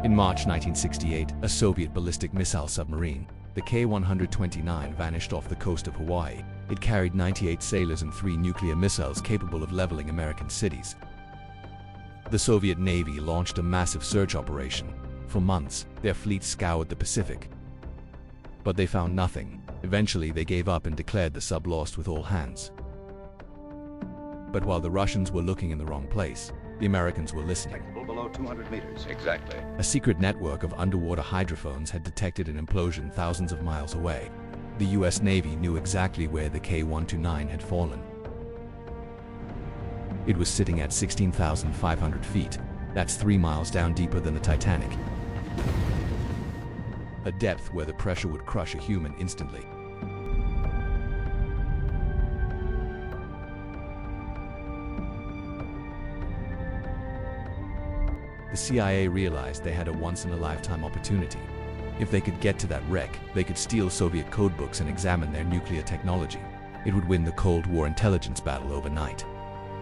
In March 1968, a Soviet ballistic missile submarine, the K-129, vanished off the coast of Hawaii. It carried 98 sailors and 3 nuclear missiles capable of leveling American cities. The Soviet Navy launched a massive search operation. For months, their fleet scoured the Pacific. But they found nothing. Eventually, they gave up and declared the sub lost with all hands. But while the Russians were looking in the wrong place, the Americans were listening. Below 200 meters. Exactly. A secret network of underwater hydrophones had detected an implosion thousands of miles away. The US Navy knew exactly where the K-129 had fallen. It was sitting at 16,500 feet. That's 3 miles down deeper than the Titanic. A depth where the pressure would crush a human instantly. The CIA realized they had a once-in-a-lifetime opportunity. If they could get to that wreck, they could steal Soviet codebooks and examine their nuclear technology. It would win the Cold War intelligence battle overnight.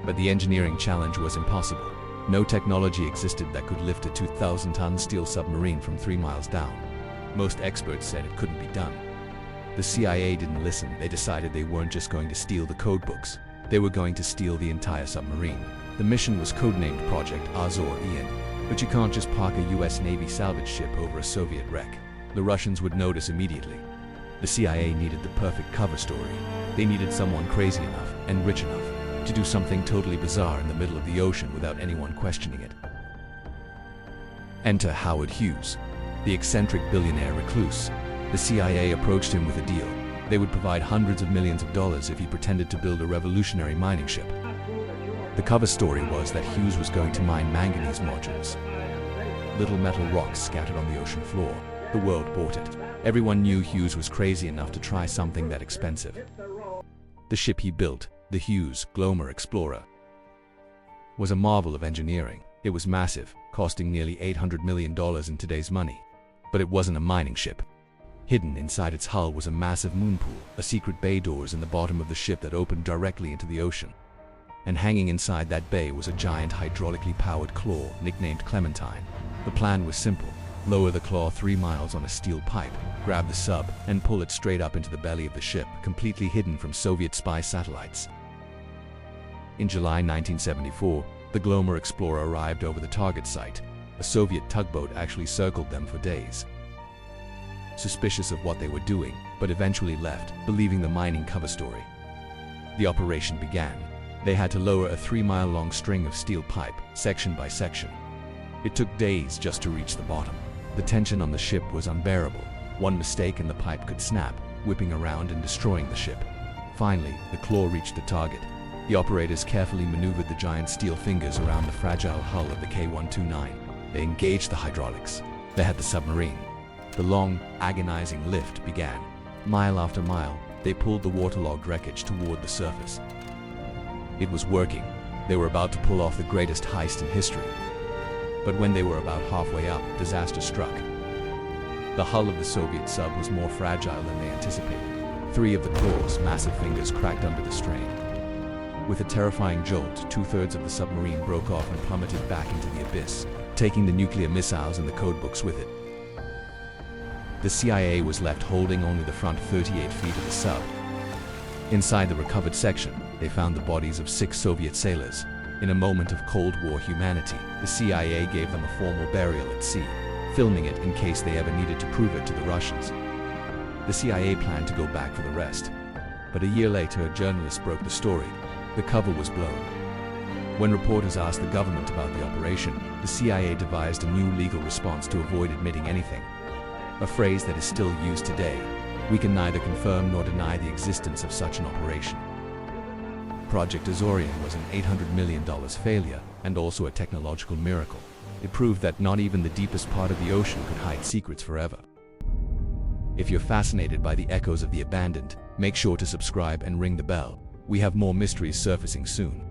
But the engineering challenge was impossible. No technology existed that could lift a 2,000-ton steel submarine from 3 miles down. Most experts said it couldn't be done. The CIA didn't listen. They decided they weren't just going to steal the codebooks. They were going to steal the entire submarine. The mission was codenamed Project Azorian. But you can't just park a US Navy salvage ship over a Soviet wreck. The Russians would notice immediately. The CIA needed the perfect cover story. They needed someone crazy enough and rich enough to do something totally bizarre in the middle of the ocean without anyone questioning it. Enter Howard Hughes, the eccentric billionaire recluse. The CIA approached him with a deal. They would provide hundreds of millions of dollars if he pretended to build a revolutionary mining ship. The cover story was that Hughes was going to mine manganese nodules, little metal rocks scattered on the ocean floor. The world bought it. Everyone knew Hughes was crazy enough to try something that expensive. The ship he built, the Hughes Glomar Explorer, was a marvel of engineering. It was massive, costing nearly $800 million in today's money. But it wasn't a mining ship. Hidden inside its hull was a massive moon pool, a secret bay doors in the bottom of the ship that opened directly into the ocean. And hanging inside that bay was a giant hydraulically powered claw nicknamed Clementine. The plan was simple. Lower the claw 3 miles on a steel pipe, grab the sub, and pull it straight up into the belly of the ship, completely hidden from Soviet spy satellites. In July 1974, the Glomar Explorer arrived over the target site. A Soviet tugboat actually circled them for days, suspicious of what they were doing, but eventually left, believing the mining cover story. The operation began. They had to lower a 3-mile-long string of steel pipe, section by section. It took days just to reach the bottom. The tension on the ship was unbearable. One mistake and the pipe could snap, whipping around and destroying the ship. Finally, the claw reached the target. The operators carefully maneuvered the giant steel fingers around the fragile hull of the K-129. They engaged the hydraulics. They had the submarine. The long, agonizing lift began. Mile after mile, they pulled the waterlogged wreckage toward the surface. It was working. They were about to pull off the greatest heist in history. But when they were about halfway up, disaster struck. The hull of the Soviet sub was more fragile than they anticipated. 3 of the claw's massive fingers cracked under the strain. With a terrifying jolt, 2/3 of the submarine broke off and plummeted back into the abyss, taking the nuclear missiles and the codebooks with it. The CIA was left holding only the front 38 feet of the sub. Inside the recovered section, they found the bodies of 6 Soviet sailors. In a moment of Cold War humanity, the CIA gave them a formal burial at sea, filming it in case they ever needed to prove it to the Russians. The CIA planned to go back for the rest. But a year later, a journalist broke the story. The cover was blown. When reporters asked the government about the operation, the CIA devised a new legal response to avoid admitting anything. A phrase that is still used today: "We can neither confirm nor deny the existence of such an operation." Project Azorian was an $800 million failure and also a technological miracle. It proved that not even the deepest part of the ocean could hide secrets forever. If you're fascinated by the echoes of the abandoned, make sure to subscribe and ring the bell. We have more mysteries surfacing soon.